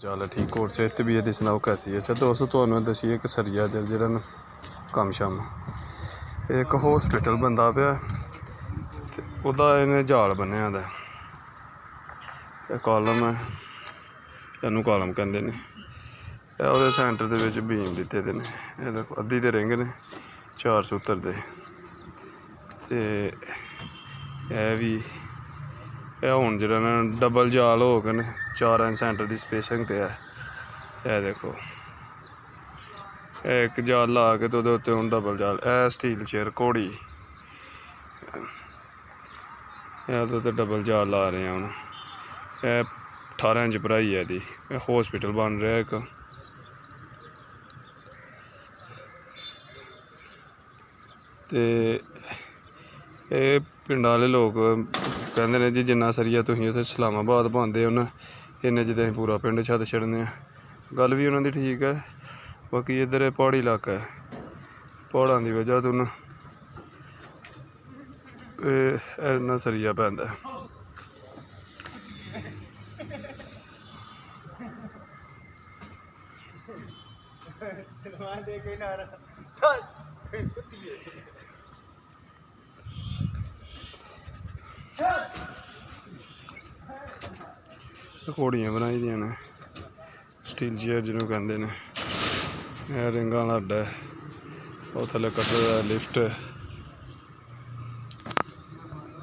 चल ठीक होर सेहत भी है सनाओ कैसी है। अच्छा दोस्तों तुहानूं दस्सिए एक सरिया जेह्ड़ा ना कम्म शम्म एक हॉस्पिटल बनदा पिया ते ओह्दा इ'नें जाल बन्नेआ दा कॉलम है इनू कॉलम कहंदे ने ओह्दे सेंटर दे विच बीम दित्ते दे ने एह् देखो अद्धी ते रिंग ने 4 सूत्र दे ते एह् भी हुण जेह्ड़ा ना डबल जाल होग न 4 इंच सेंटर दी स्पेसिंग ते है देखो एक जाल ला के तो ओह्दे उत्ते हुण डबल जाल स्टील चेयर घोड़ी ओह्दे उत्ते डबल जाल ला रहे हैं हुण 18 इंच भराई है एह्दी हॉस्पिटल बन रहा इक ते पिंड आह्ले लोग कहंदे ने जी जिन्ना सरिया तुसीं उत्थे इस्लामाबाद पांदे हो ना इन्ने च असीं पूरा पिंड छत्त छड्डने आं। गल भी उन्हां दी ठीक है बाकी इद्धर प्हाड़ी इलाका है प्हाड़ां दी वजह तो ना इन्ना सरिया पैंदा घोड़ियां बनाई दियां ने स्टील चेयर जिन्हों कहंदे ने रिंगां आह्ला अड्डा है ओह् थल्ले कट्टे दा लिफ्ट